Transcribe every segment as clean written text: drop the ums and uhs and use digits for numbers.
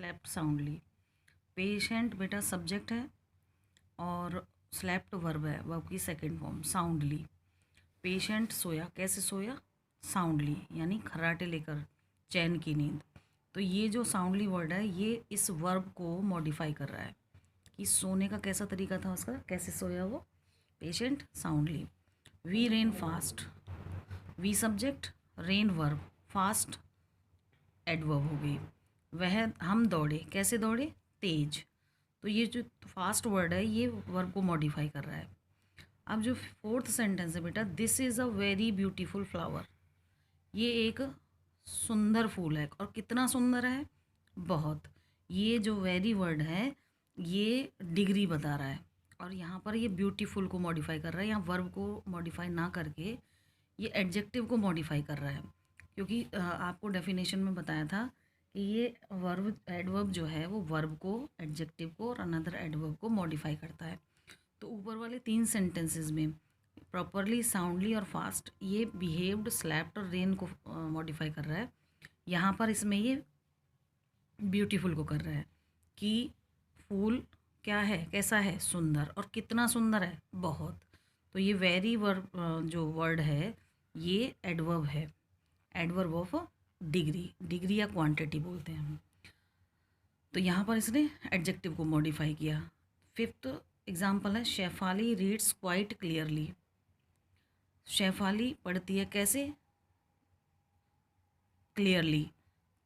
Slept soundly. Patient बेटा subject है और स्लेप्ट वर्ब है, वर्ब की सेकंड फॉर्म साउंडली। पेशेंट सोया, कैसे सोया? साउंडली, यानी खर्राटे लेकर, चैन की नींद। तो ये जो साउंडली वर्ड है ये इस वर्ब को मॉडिफाई कर रहा है कि सोने का कैसा तरीका था उसका, कैसे सोया वो। Patient soundly. We ran fast, we subject, ran verb, fast adverb हो गई। वह हम दौड़े, कैसे दौड़े? तेज। तो ये जो फास्ट वर्ड है ये वर्ब को मॉडिफाई कर रहा है। अब जो फोर्थ सेंटेंस है बेटा, this is a very beautiful flower. ये एक सुंदर फूल है, और कितना सुंदर है? बहुत। ये जो वेरी वर्ड है ये डिग्री बता रहा है, और यहाँ पर ये ब्यूटीफुल को मॉडिफाई कर रहा है। यहाँ वर्ब को मॉडिफाई ना करके ये एडजेक्टिव को मॉडिफाई कर रहा है, क्योंकि आपको डेफिनेशन में बताया था कि ये वर्ब एडवर्ब जो है वो वर्ब को, एडजेक्टिव को और अनदर एडवर्ब को मॉडिफाई करता है। तो ऊपर वाले तीन सेंटेंसेस में प्रॉपरली, साउंडली और फास्ट ये बिहेव्ड, स्लैप्ड और रेन को मॉडिफाई कर रहा है। यहाँ पर इसमें ये ब्यूटीफुल को कर रहा है कि फूल क्या है, कैसा है? सुंदर। और कितना सुंदर है? बहुत। तो ये वेरी वर्ब जो वर्ड है ये एडवर्ब है, एडवर्ब ऑफ डिग्री, डिग्री या क्वांटिटी बोलते हैं हम। तो यहाँ पर इसने एडजेक्टिव को मॉडिफाई किया। फिफ्थ एग्जाम्पल है, Shefali reads quite clearly. Shefali पढ़ती है कैसे? क्लियरली।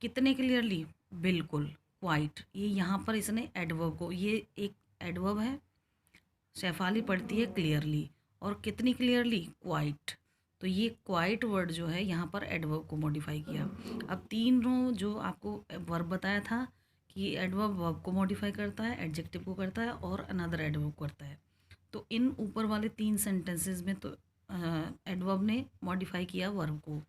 कितने क्लियरली? बिल्कुल, क्वाइट। ये यहाँ पर इसने एडवर्ब को, ये एक एडवर्ब है, शेफाली पढ़ती है क्लियरली, और कितनी क्लियरली? क्वाइट। तो ये क्वाइट वर्ड जो है यहाँ पर एडवर्ब को मॉडिफाई किया। अब तीनों जो आपको वर्ब बताया था कि एडवर्ब वर्ब को मॉडिफाई करता है, एडजेक्टिव को करता है और अनदर एडवर्ब करता है। तो इन ऊपर वाले तीन सेंटेंसेस में तो एडवर्ब ने मॉडिफाई किया वर्ब को,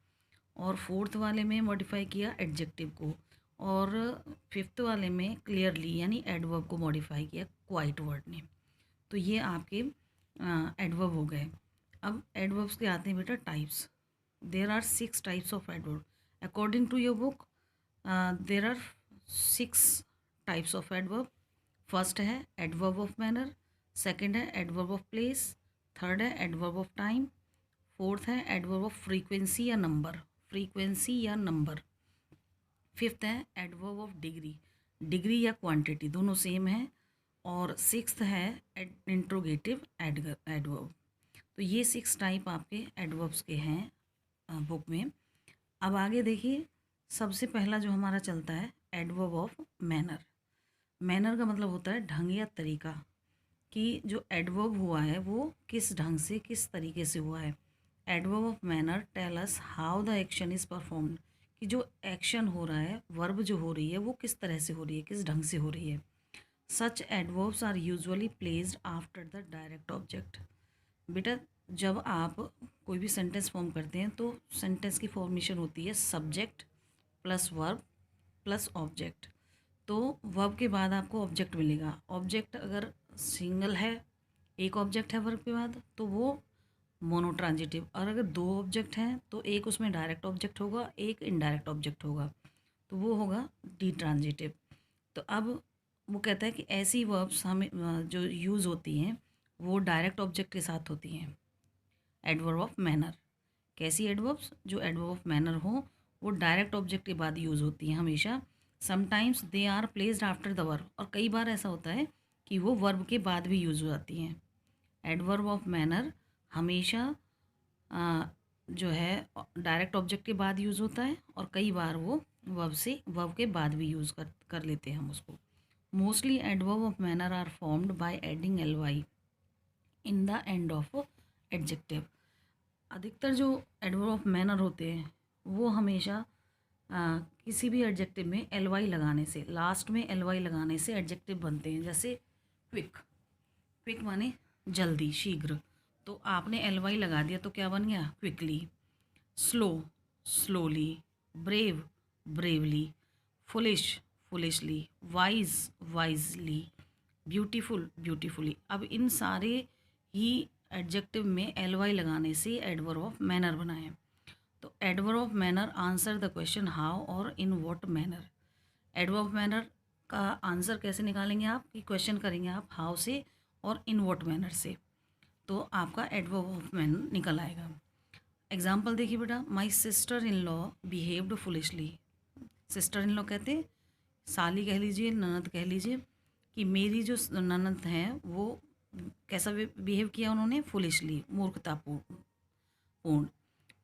और फोर्थ वाले में मॉडिफाई किया एडजेक्टिव को, और फिफ्थ वाले में क्लियरली यानी एडवर्ब को मॉडिफाई किया क्वाइट वर्ड ने। तो ये आपके एडवर्ब हो गए। अब एडवर्ब्स के आते हैं बेटा types. There are 6 types of adverb according to your book. There are 6 types of adverb. First है एडवर्ब ऑफ मैनर, सेकंड है एडवर्ब ऑफ प्लेस, थर्ड है एडवर्ब ऑफ टाइम, फोर्थ है एडवर्ब ऑफ फ्रीक्वेंसी या number, frequency या number, fifth है adverb of degree, degree या quantity, दोनों same है, और सिक्स्थ है इंट्रोगेटिव एडवर्ब। तो ये 6 टाइप आपके एडवर्ब्स के हैं बुक में। अब आगे देखिए, सबसे पहला जो हमारा चलता है एडवर्ब ऑफ मैनर। मैनर का मतलब होता है ढंग या तरीका, कि जो एडवर्ब हुआ है वो किस ढंग से, किस तरीके से हुआ है। Adverb of manner tell us how the action is performed, कि जो एक्शन हो रहा है, वर्ब जो हो रही है वो किस तरह से हो रही है, किस ढंग से हो रही है। Such adverbs are usually placed after the direct object. बेटा जब आप कोई भी सेंटेंस फॉर्म करते हैं तो सेंटेंस की फॉर्मेशन होती है subject plus verb plus object. तो वर्ब के बाद आपको ऑब्जेक्ट मिलेगा। ऑब्जेक्ट अगर सिंगल है, एक ऑब्जेक्ट है वर्ब के बाद, तो वो मोनोट्रांजिटिव, और अगर 2 ऑब्जेक्ट हैं तो एक उसमें डायरेक्ट ऑब्जेक्ट होगा, एक इनडायरेक्ट ऑब्जेक्ट होगा, तो वो होगा डी ट्रांजिटिव। तो अब वो कहता है कि ऐसी वर्ब्स हमें जो यूज़ होती हैं वो डायरेक्ट ऑब्जेक्ट के साथ होती हैं। एडवर्ब ऑफ मैनर, कैसी एडवर्ब्स? जो एडवर्ब ऑफ मैनर हो वो डायरेक्ट ऑब्जेक्ट के बाद यूज़ होती हैं हमेशा। Sometimes they are placed after the verb, और कई बार ऐसा होता है कि वो वर्ब के बाद भी यूज़ हो जाती हैं। एडवर्ब ऑफ मैनर हमेशा जो है डायरेक्ट ऑब्जेक्ट के बाद यूज़ होता है, और कई बार वो वर्ब के बाद भी यूज़ कर लेते हैं हम उसको। Mostly adverb of manner are formed by adding ly in the end of adjective. अधिकतर जो एडवर्ब ऑफ मैनर होते हैं वो हमेशा किसी भी एडजेक्टिव में ly लगाने से, लास्ट में ly लगाने से एडजेक्टिव बनते हैं। जैसे क्विक, क्विक माने जल्दी, शीघ्र, तो आपने ly लगा दिया तो क्या बन गया? Quickly. Slow, slowly. Brave, bravely. Foolish, foolishly. Wise, wisely. Beautiful, beautifully. अब इन सारे ही एडजेक्टिव में ly लगाने से एडवर्ब ऑफ मैनर बनाए। तो adverb of manner answer the question how और in what manner. Adverb of manner का आंसर कैसे निकालेंगे आप, कि क्वेश्चन करेंगे आप हाउ से और इन व्हाट मैनर से, तो आपका एडवर्ब ऑफ मैनर निकल आएगा। एग्जाम्पल देखिए बेटा, my sister in law behaved foolishly. Sister in law कहते हैं, साली कह लीजिए, ननद कह लीजिए, कि मेरी जो ननद हैं वो कैसा बिहेव किया उन्होंने, फुलिशली, मूर्खतापूर्ण पूर्ण।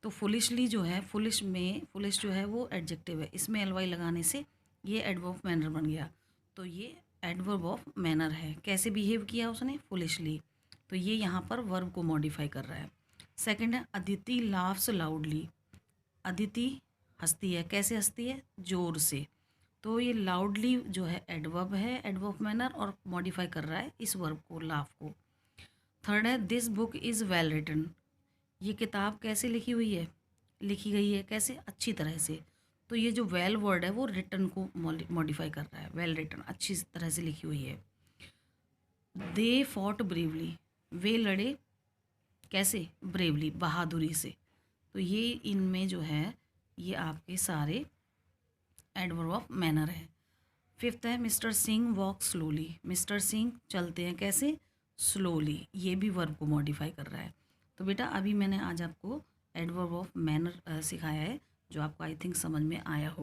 तो फुलिशली जो है, फुलिश में, फुलिश जो है वो एडजेक्टिव है, इसमें एलवाई लगाने से ये एडवर्ब ऑफ मैनर बन गया। तो ये एडवर्ब ऑफ मैनर है, कैसे बिहेव किया उसने, फुलिशली। तो ये यहाँ पर वर्ब को मॉडिफाई कर रहा है। सेकंड है अदिति लाफ्स लाउडली। अदिति हंसती है, कैसे हंसती है, जोर से। तो ये लाउडली जो है एडवर्ब है, एडवर्ब ऑफ मैनर, और मॉडिफाई कर रहा है इस वर्ब को, लाफ को। थर्ड है this book is well written. ये किताब कैसे लिखी हुई है, लिखी गई है कैसे, अच्छी तरह से। तो ये जो वेल वर्ड है वो रिटन को मॉडिफाई कर रहा है, वेल रिटन, अच्छी तरह से लिखी हुई है। दे फॉट ब्रेवली, वे लड़े कैसे, ब्रेवली, बहादुरी से। तो ये इनमें जो है ये आपके सारे एडवर्ब ऑफ मैनर है। फिफ्थ है mister Singh walk slowly. Mister Singh चलते हैं कैसे, स्लोली। ये भी वर्ब को मॉडिफाई कर रहा है। तो बेटा अभी मैंने आज आपको एडवर्ब ऑफ मैनर सिखाया है, जो आपको आई थिंक समझ में आया होगा।